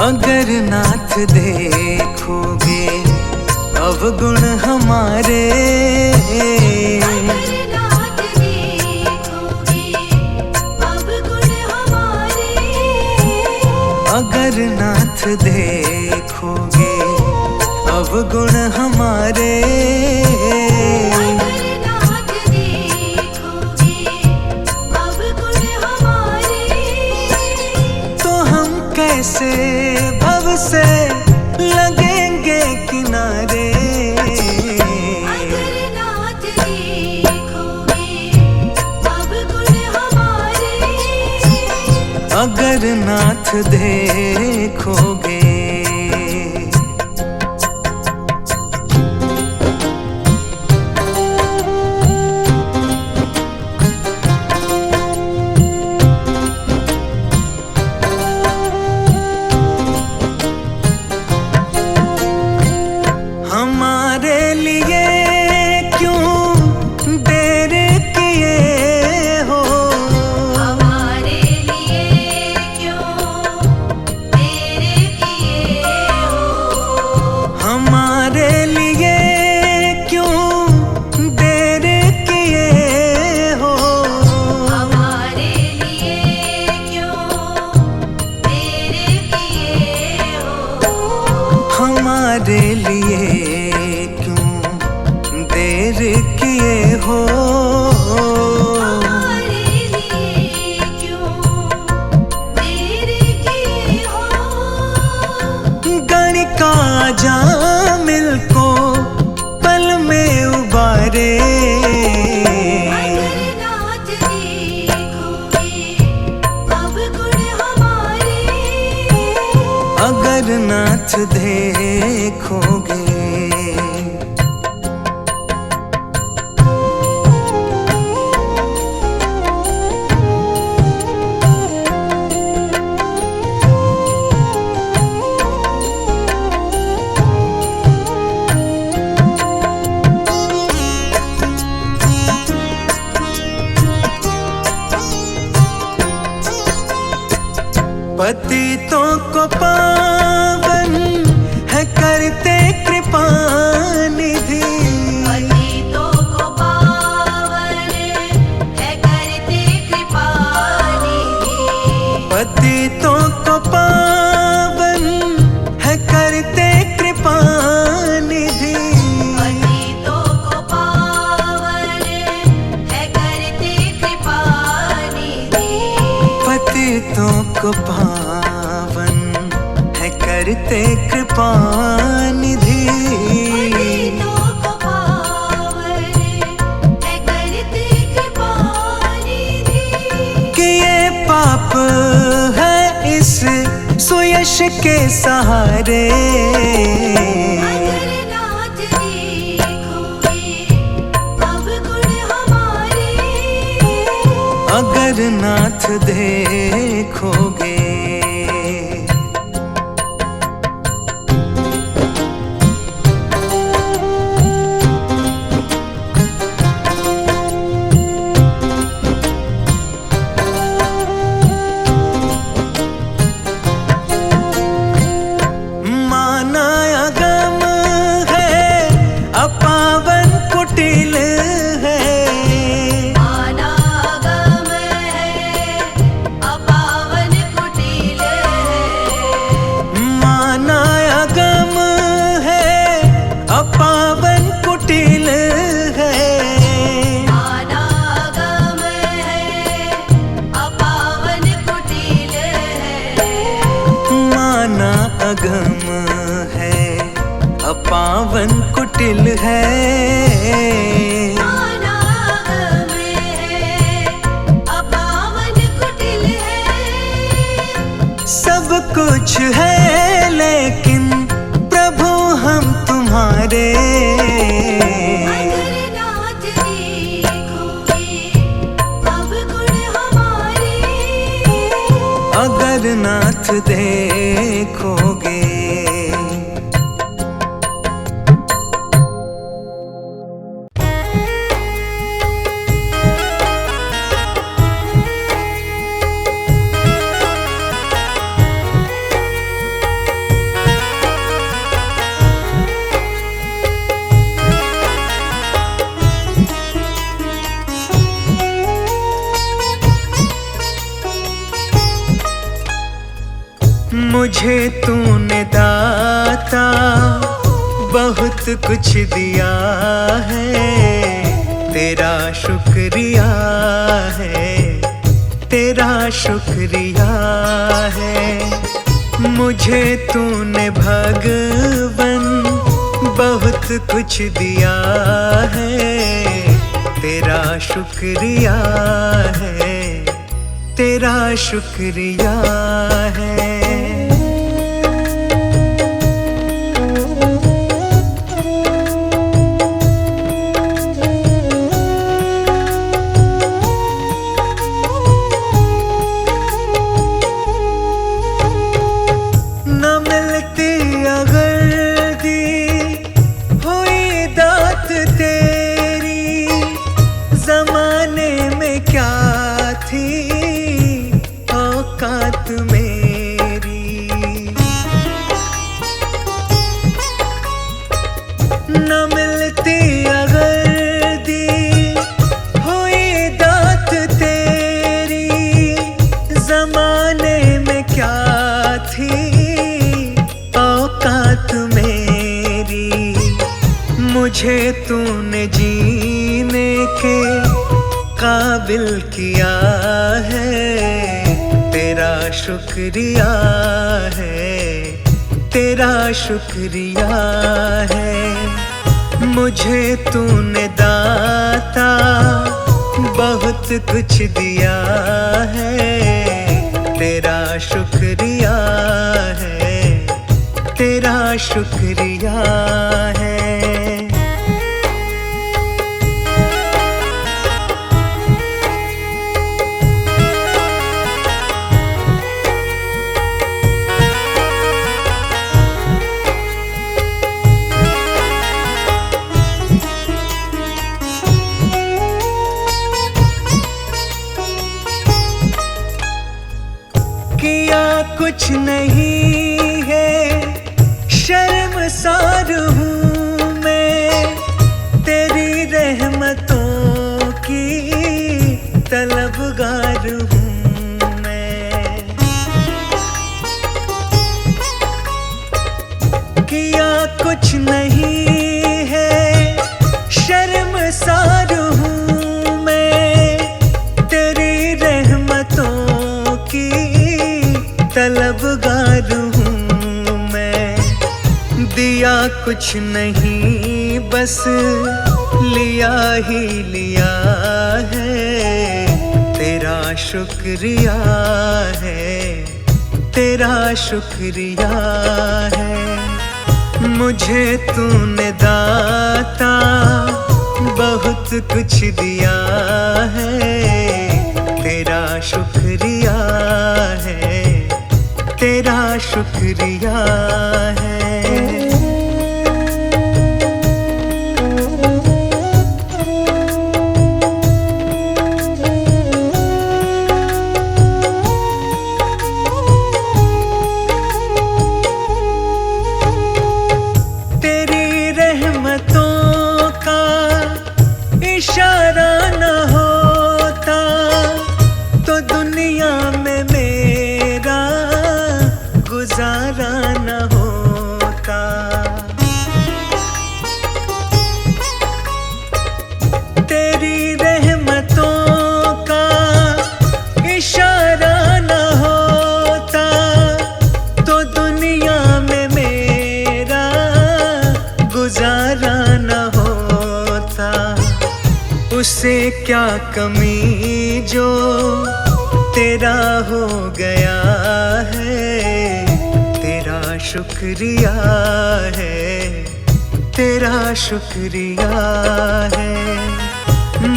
अगर नाथ देखोगे अवगुण हमारे, अगर नाथ देखोगे अवगुण हमारे, अगर नाथ देखोगे अवगुण हमारे, अगर नाथ देखोगे अवगुण हमारे, तो हम कैसे भव से लगेंगे किनारे। अगर नाथ देखोगे अवगुण हमारे, अगर नाथ देखोगे। हमारे लिए क्यों देर किए हो, हमारे लिए क्यों देर किए हो, हमारे लिए क्यों देर किए हो, हमारे लिए क्यों देर किए हो, हमारे लिए क्यों देर किए हो। हमारे लिए क्यों देर किए हो, गणिका जामिल को पल में उबारे, अगर नाथ देखोगे अवगुण हमारे, अगर नाथ देखोगे। पतितों को पावन है करते कृपा निधि, पतितों को पावन है करते कृपा निधि, पतितों को पावन है करते कृपा निधि, पतितों को पावन है करते कृपा निधि, पतितों को पावन है करते कृपा निधि। पतितों को पावन है करते कृपा निधि, कि ये पाप है इस सुयश के सहारे, अगर नाथ देखोगे अवगुण हमारे, अगर नाथ देखोगे। माना अगम है अपावन कुटिल है, अनागम है अपावन कुटिल है, माना अगम है अपावन कुटिल है, अनागम है अपावन कुटिल है, माना अगम है अपावन कुटिल है, अनागम है अपावन कुटिल है, सब कुछ है लेकिन प्रभु हम तुम्हारे, अगर नाथ देखोगे अवगुण हमारे, अगर नाथ देखोगे। मुझे तूने दाता बहुत कुछ दिया है, तेरा शुक्रिया है, तेरा शुक्रिया है। मुझे तूने भगवन बहुत कुछ दिया है, तेरा शुक्रिया है, तेरा शुक्रिया है। मुझे तूने जीने के काबिल किया है, तेरा शुक्रिया है, तेरा शुक्रिया है। मुझे तूने दाता बहुत कुछ दिया है, तेरा शुक्रिया है, तेरा शुक्रिया है। किया कुछ नहीं है, शर्मसार हूँ मैं, तेरी रहमतों की तलबगार हूँ मैं। किया कुछ नहीं है, शर्मसार हूँ मैं, तेरी रहमतों की तलबगार हूँ मैं। दिया कुछ नहीं बस लिया ही लिया है, तेरा शुक्रिया है, तेरा शुक्रिया है। मुझे तूने दाता बहुत कुछ दिया है, तेरा शुक्रिया है, तेरा शुक्रिया है। तेरी रहमतों का इशारा न होता तो दुनिया में मेरा गुजारा न होता। तेरी रहमतों का इशारा न होता तो दुनिया में मेरा गुजारा न होता। उसे क्या कमी जो तेरा हो गया है, तेरा शुक्रिया है, तेरा शुक्रिया है।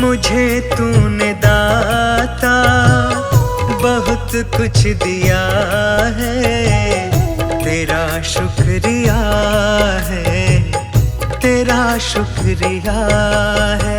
मुझे तूने दाता बहुत कुछ दिया है, तेरा शुक्रिया है, तेरा शुक्रिया है।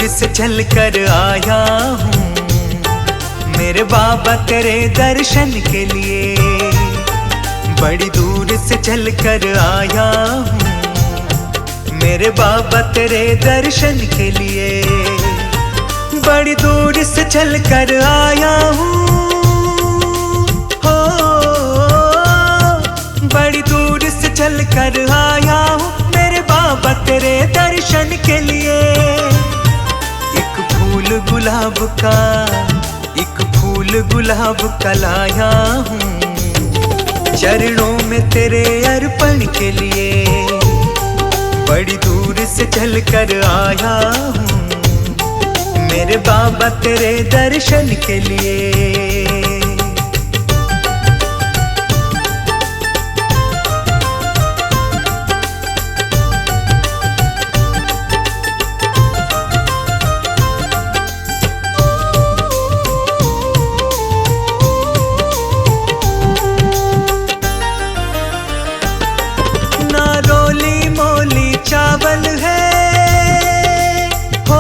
दूर से चल कर आया हूँ मेरे बाबा तेरे दर्शन के लिए। बड़ी दूर से चल कर आया हूँ मेरे बाबा तेरे दर्शन के लिए। बड़ी दूर से चल कर आया हूँ हो, बड़ी दूर से चल कर आया हूँ मेरे बाबा तेरे दर्शन के लिए। एक फूल गुलाब का, एक फूल गुलाब का लाया हूँ चरणों में तेरे अर्पण के लिए। बड़ी दूर से चल कर आया हूँ मेरे बाबा तेरे दर्शन के लिए। चावल है हो,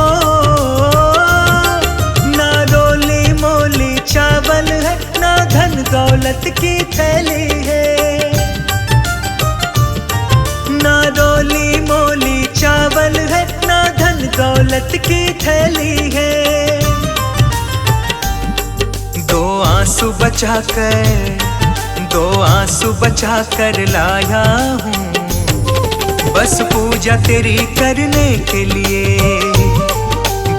ना रोली मोली चावल है, ना धन दौलत की थैली है। ना रोली मोली चावल है, ना धन दौलत की थैली है। दो आंसू बचाकर, दो आंसू बचाकर लाया हूँ बस पूजा तेरी करने के लिए।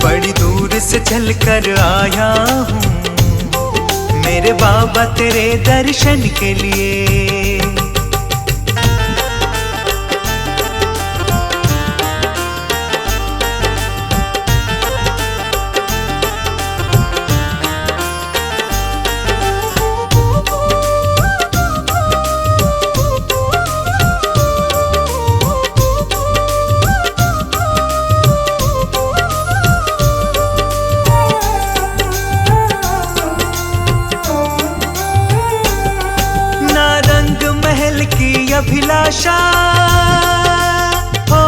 बड़ी दूर से चल कर आया हूँ मेरे बाबा तेरे दर्शन के लिए। अभिलाषा हो,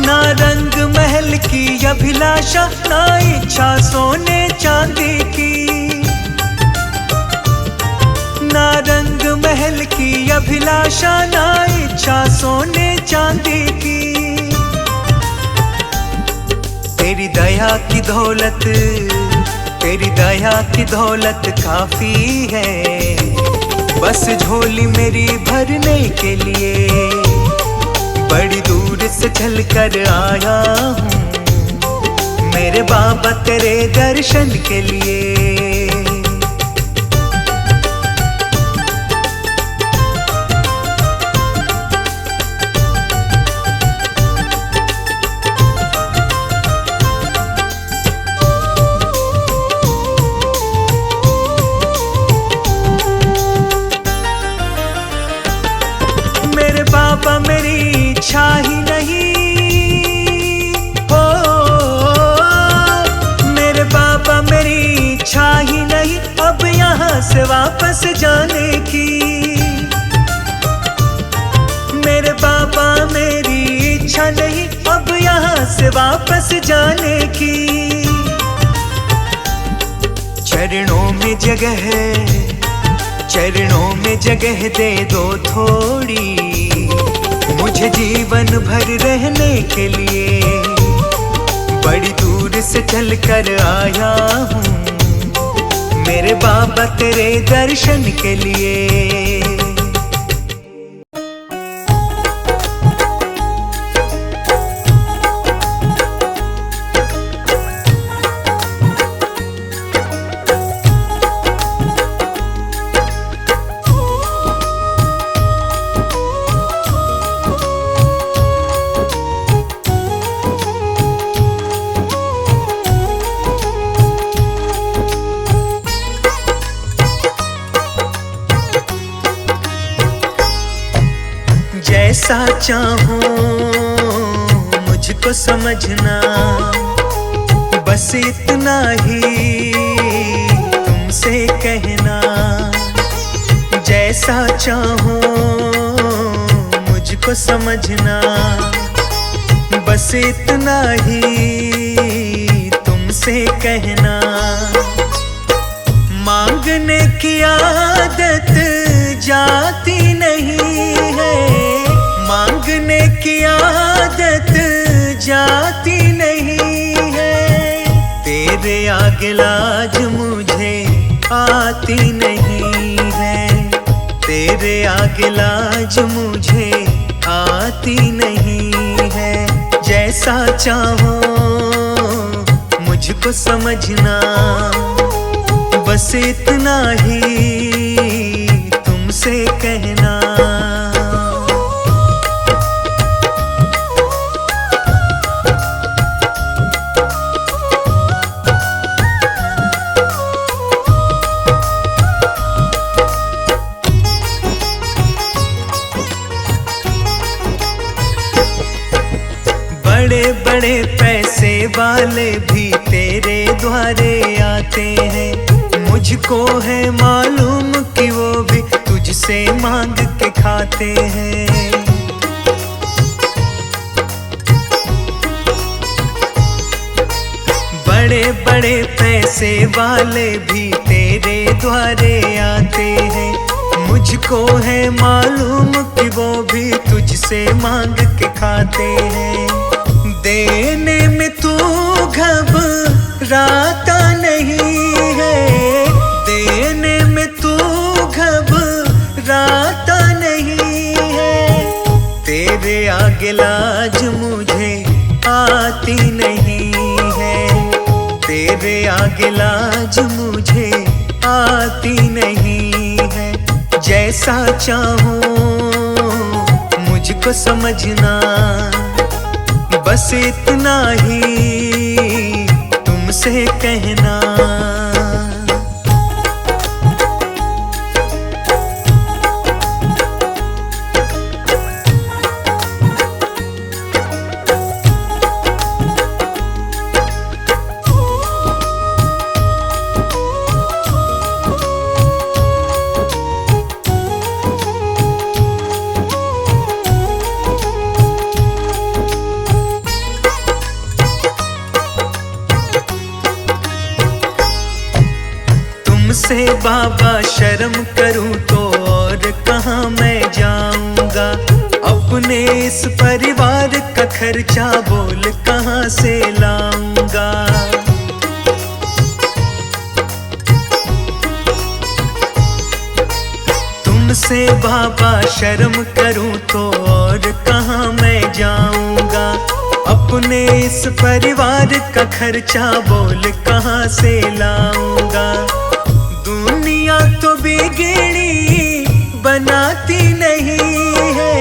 ना रंग महल की अभिलाषा, ना इच्छा सोने चांदी की। ना रंग महल की अभिलाषा, ना इच्छा सोने चांदी की। तेरी दया की दौलत, तेरी दया की दौलत काफी है बस झोली मेरी भरने के लिए। बड़ी दूर से चल कर आया हूँ मेरे बाबा तेरे दर्शन के लिए। बाबा मेरी इच्छा ही नहीं हो, मेरे बाबा मेरी इच्छा ही नहीं अब यहाँ से वापस जाने की। मेरे बाबा मेरी इच्छा नहीं अब यहाँ से वापस जाने की। चरणों में जगह है, चरणों में जगह दे दो थोड़ी मुझे जीवन भर रहने के लिए। बड़ी दूर से चल कर आया हूँ मेरे बाबा तेरे दर्शन के लिए। जैसा चाहूं मुझको समझना, बस इतना ही तुमसे कहना। जैसा चाहूं मुझको समझना, बस इतना ही तुमसे कहना, मांगने की आदत जाती नहीं है, मांगने की आदत जाती नहीं है। तेरे आगे लाज मुझे आती नहीं है, तेरे आगे लाज मुझे आती नहीं है। जैसा चाहो मुझको समझना, बस इतना ही तुमसे कहना। बड़े बड़े पैसे वाले भी तेरे द्वारे आते हैं, मुझको है मालूम कि वो भी तुझसे मांग के खाते हैं। बड़े बड़े पैसे वाले भी तेरे द्वारे आते हैं, मुझको है मालूम कि वो भी तुझसे मांग के खाते हैं। देने में तू घबराता नहीं है, देने में तू घबराता नहीं है। तेरे आगे लाज मुझे आती नहीं है, तेरे आगे लाज मुझे आती नहीं है। जैसा चाहो मुझको समझना, बस इतना ही तुमसे कहना। तुमसे बाबा शर्म करूं तो और कहाँ मैं जाऊंगा, अपने इस परिवार का खर्चा बोल कहाँ से लाऊंगा। तुमसे बाबा शर्म करूं तो और कहाँ मैं जाऊंगा, अपने इस परिवार का खर्चा बोल कहाँ से लाऊंगा। दुनिया तो बिगड़ी बनाती नहीं है,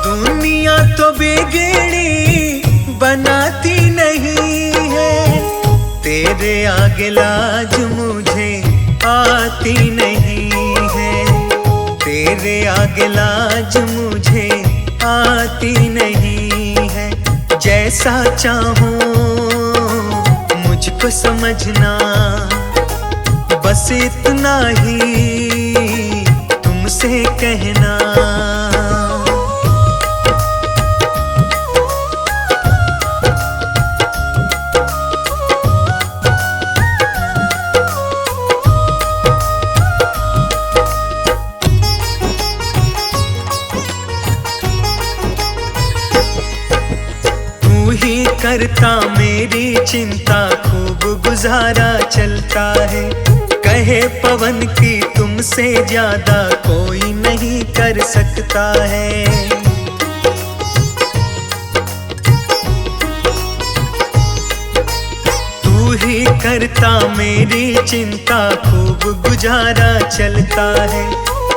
दुनिया तो बिगड़ी बनाती नहीं है। तेरे आगे लाज मुझे आती नहीं है, तेरे आगे लाज मुझे आती नहीं है। जैसा चाहो मुझको समझना, बस इतना ही तुमसे कहना। तू ही करता मेरी चिंता, खूब गुजारा चलता है। कहे पवन की तुमसे ज्यादा कोई नहीं कर सकता है। तू ही करता मेरी चिंता, खूब गुजारा चलता है।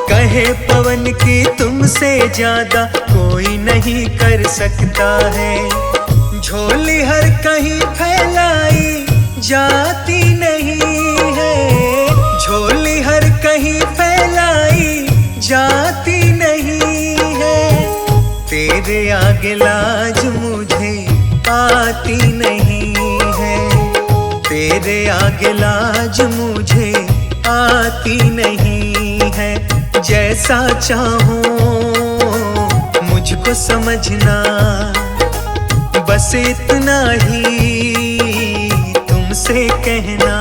कहे पवन की तुमसे ज्यादा कोई नहीं कर सकता है। झोली हर कहीं फैलाई जाती नहीं है, झोली हर कहीं फैलाई जाती नहीं है। तेरे आगे लाज मुझे आती नहीं है, तेरे आगे लाज मुझे आती नहीं है। जैसा चाहो मुझको समझना, बस इतना ही तुमसे कहना।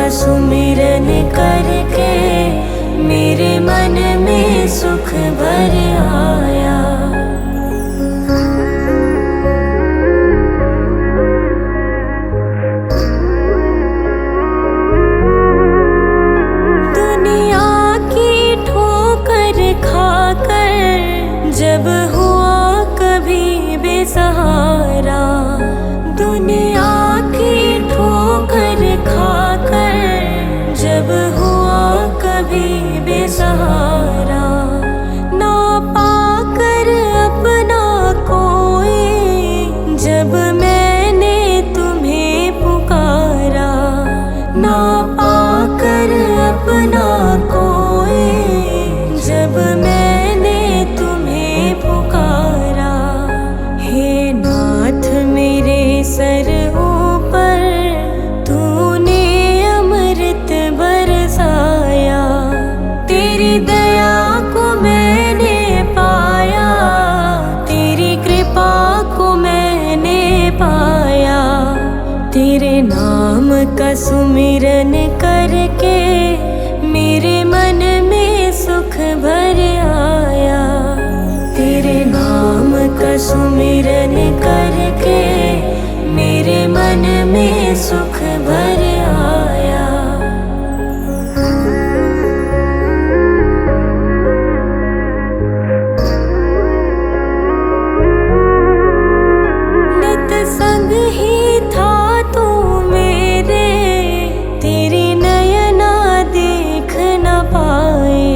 का सुमिरन करके मेरे मन में सुख भर आया। दुनिया की ठोकर खाकर जब हुआ कभी बेसहारा, दुनिया की ठोकर खाकर जब हुआ कभी बेसहारा, ना पाकर अपना कोई जब मैंने तुम्हें पुकारा, ना पाकर अपना कोई जब मैंने तुम्हें पुकारा। हे नाथ मेरे सर ऊपर तूने अमृत बरसाया, तेरी दया को मैंने पाया, तेरी कृपा को मैंने पाया। तेरे नाम का सुमिरन करके मेरे मन में सुख भर आया। तेरे नाम का सुमिरन करके मेरे मन में सुख भर आया। नित संग ही था तू मेरे, तेरी नयना देख न पाए।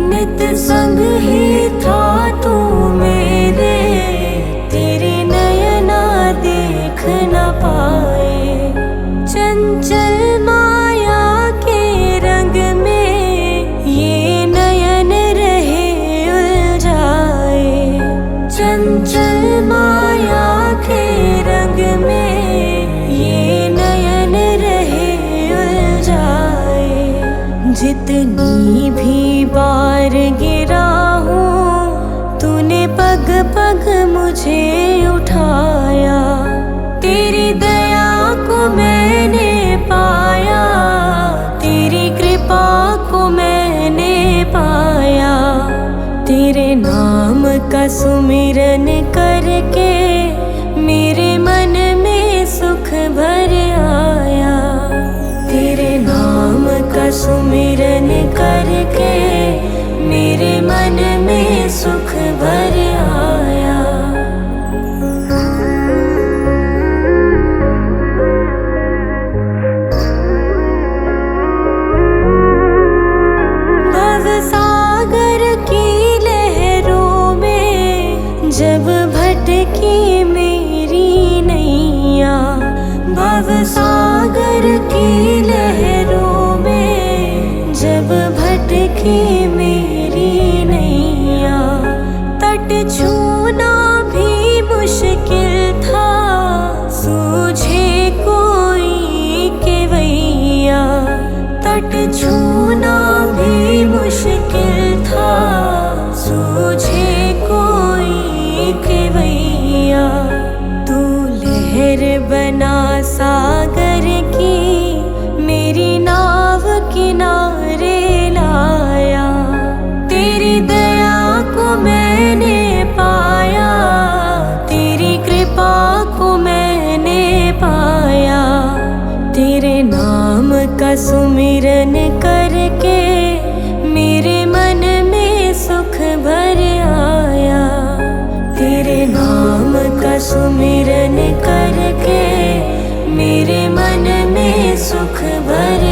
नित संग ही था तू मेरे, तेरी नयना देख न पाए। चंचल माया के रंग में ये नयन रहे उलझाए, चंचल माया के रंग में ये नयन रहे उलझाए। जितनी भी बार गिरा हूँ तूने पग पग मुझे उठाया, तेरी दया को मैंने पाया, तेरी कृपा को मैंने पाया। तेरे नाम का सुमिरन करके मेरे मन में सुख भर आया। तेरे नाम का सुमिरन करके मेरे मन में सुख भर आया। भव सागर की लहरों में जब भटकी मेरी नैया, भव सागर की लहरों में जब भटकी मेरी नैया। तट छूना भी मुश्किल था, सूझे कोई केवैया। तट छूना भी मुश्किल था, सूझे कोई केवैया। तू लहर बना सागर की मेरी नाव किनारे लाया, तेरी दया को मैंने पाया, तेरी कृपा को मैंने पाया। तेरे नाम का सुमिरन करके मेरे मन में सुख भर आया। तेरे नाम का सुमिरन करके मेरे मन में सुख भर